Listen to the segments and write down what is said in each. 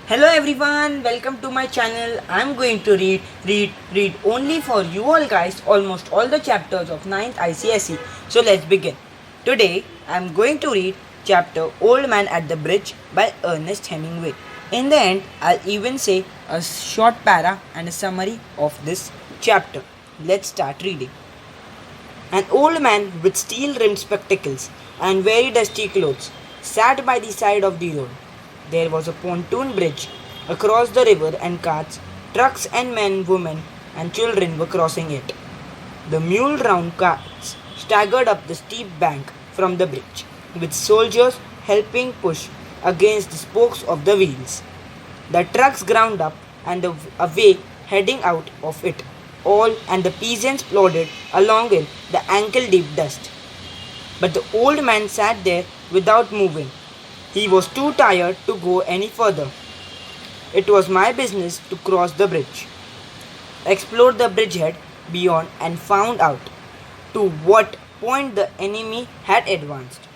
Hello everyone, welcome to my channel. I'm going to read only for you all guys almost all the chapters of 9th ICSE. So let's begin. Today I'm going to read chapter Old Man at the Bridge by Ernest Hemingway. In the end, I'll even say a short para and a summary of this chapter. Let's start reading. An old man with steel rimmed spectacles and very dusty clothes sat by the side of the road. There was a pontoon bridge across the river, and carts, trucks, and men, women, and children were crossing it. The mule drawn carts staggered up the steep bank from the bridge, with soldiers helping push against the spokes of the wheels. The trucks ground up and away, heading out of it all, and the peasants plodded along in the ankle deep dust. But the old man sat there without moving. He was too tired to go any further. It was my business to cross the bridge, explore the bridgehead beyond, and found out to what point the enemy had advanced.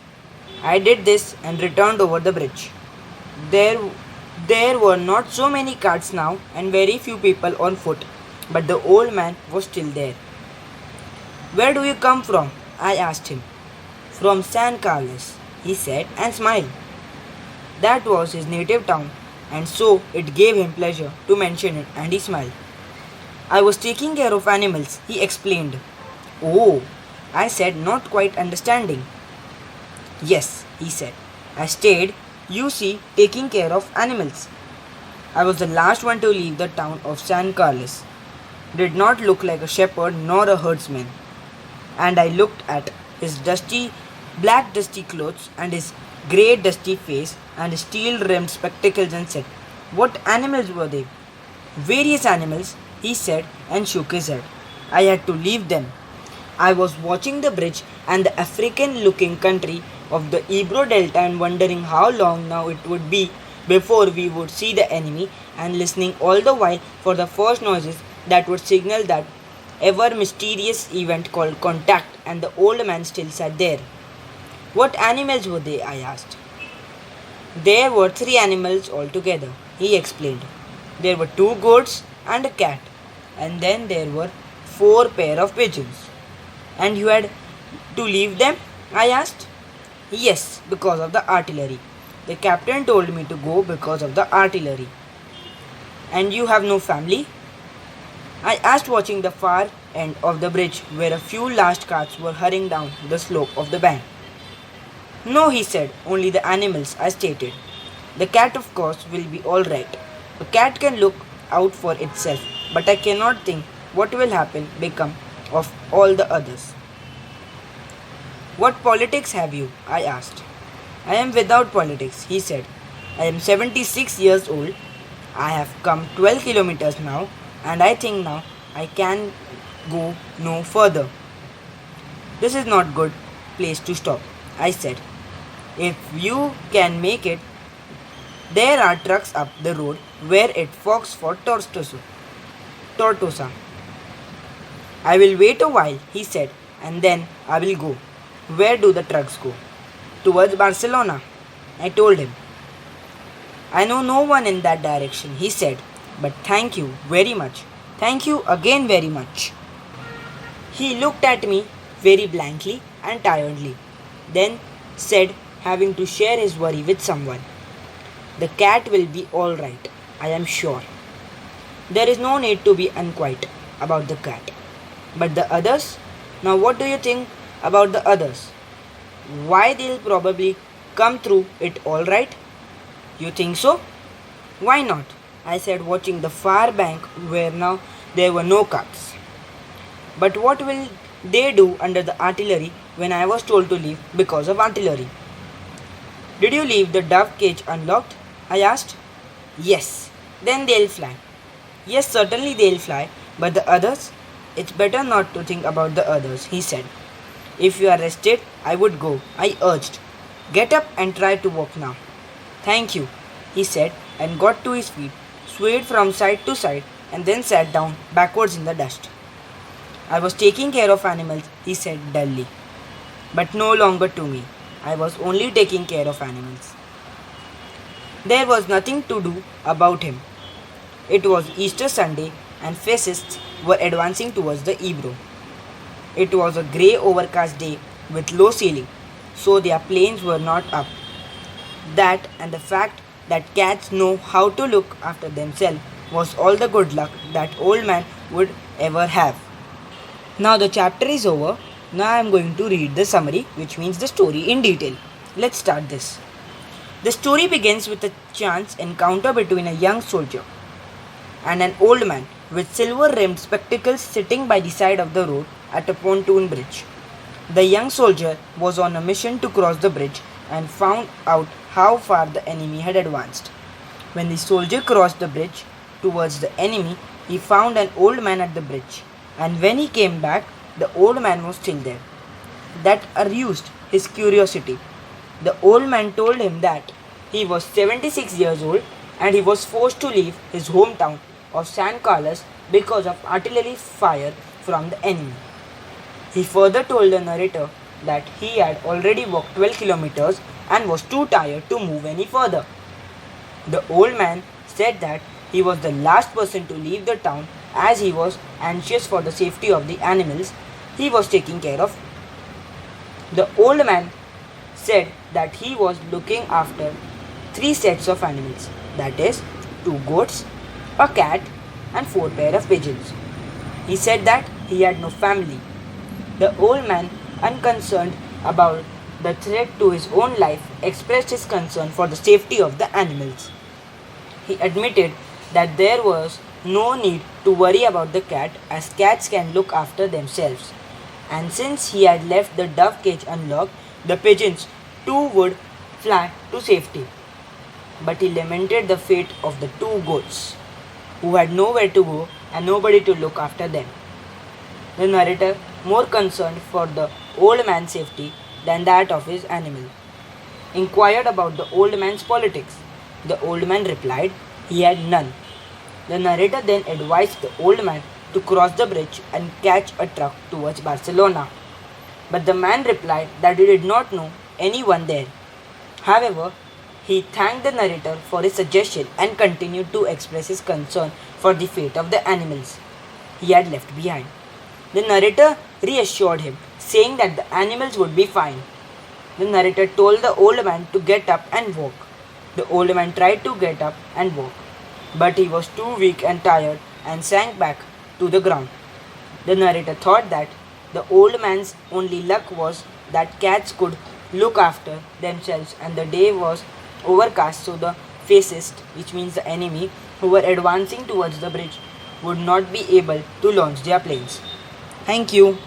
I did this and returned over the bridge. There, there were not so many carts now and very few people on foot, but the old man was still there. "Where do you come from?" I asked him. "From San Carlos," he said and smiled. That was his native town, and so it gave him pleasure to mention it, and he smiled. "I was taking care of animals," he explained. "Oh," I said, not quite understanding. "Yes," he said. "I stayed, you see, taking care of animals. I was the last one to leave the town of San Carlos. Did not look like a shepherd nor a herdsman. And I looked at his black dusty clothes and his grey dusty face and his steel-rimmed spectacles and said, 'What animals were they?' 'Various animals,' he said and shook his head. 'I had to leave them. I was watching the bridge and the African-looking country of the Ebro Delta and wondering how long now it would be before we would see the enemy, and listening all the while for the first noises that would signal that ever mysterious event called contact, and the old man still sat there." "What animals were they?" I asked. "There were 3 animals altogether," he explained. "There were 2 goats and a cat, and then there were 4 pair of pigeons." "And you had to leave them?" I asked. "Yes, because of the artillery. The captain told me to go because of the artillery." "And you have no family?" I asked, watching the far end of the bridge where a few last carts were hurrying down the slope of the bank. "No," he said, "only the animals," I stated. "The cat, of course, will be all right. A cat can look out for itself, but I cannot think what will become of all the others." "What politics have you?" I asked. "I am without politics," he said. "I am 76 years old. I have come 12 kilometers now, and I think now I can go no further." "This is not good place to stop," I said. "If you can make it, there are trucks up the road where it forks for Tortosa." "I will wait a while," he said, "and then I will go." "Where do the trucks go?" "Towards Barcelona," I told him. "I know no one in that direction," he said, "but thank you very much. Thank you again very much." He looked at me very blankly and tiredly, then said, having to share his worry with someone, "The cat will be all right, I am sure. There is no need to be unquiet about the cat. But the others? Now what do you think about the others? Why, they'll probably come through it all right." "You think so?" "Why not?" I said, watching the far bank where now there were no carts. "But what will they do under the artillery when I was told to leave because of artillery?" "Did you leave the dove cage unlocked?" I asked. "Yes." "Then they'll fly." "Yes, certainly they'll fly, but the others?" "It's better not to think about the others," he said. "If you are rested, I would go," I urged. "Get up and try to walk now." "Thank you," he said, and got to his feet, swayed from side to side, and then sat down backwards in the dust. "I was taking care of animals," he said dully. "But no longer to me. I was only taking care of animals." There was nothing to do about him. It was Easter Sunday and fascists were advancing towards the Ebro. It was a grey overcast day with low ceiling, so their planes were not up. That and the fact that cats know how to look after themselves was all the good luck that old man would ever have. Now the chapter is over. Now I am going to read the summary, which means the story in detail. Let's start this. The story begins with a chance encounter between a young soldier and an old man with silver rimmed spectacles sitting by the side of the road at a pontoon bridge. The young soldier was on a mission to cross the bridge and found out how far the enemy had advanced. When the soldier crossed the bridge towards the enemy, he found an old man at the bridge, and when he came back, the old man was still there. That aroused his curiosity. The old man told him that he was 76 years old and he was forced to leave his hometown of San Carlos because of artillery fire from the enemy. He further told the narrator that he had already walked 12 kilometers and was too tired to move any further. The old man said that he was the last person to leave the town as he was anxious for the safety of the animals he was taking care of. The old man said that he was looking after three sets of animals, that is, two goats, a cat, and four pair of pigeons. He said that he had no family. The old man, unconcerned about the threat to his own life, expressed his concern for the safety of the animals. He admitted that there was no need to worry about the cat as cats can look after themselves. And since he had left the dove cage unlocked, the pigeons too would fly to safety. But he lamented the fate of the two goats, who had nowhere to go and nobody to look after them. The narrator, more concerned for the old man's safety than that of his animal, inquired about the old man's politics. The old man replied he had none. The narrator then advised the old man to cross the bridge and catch a truck towards Barcelona. But the man replied that he did not know anyone there. However, he thanked the narrator for his suggestion and continued to express his concern for the fate of the animals he had left behind. The narrator reassured him, saying that the animals would be fine. The narrator told the old man to get up and walk. The old man tried to get up and walk, but he was too weak and tired and sank back to the ground. The narrator thought that the old man's only luck was that cats could look after themselves and the day was overcast, so the fascists, which means the enemy, who were advancing towards the bridge would not be able to launch their planes. Thank you.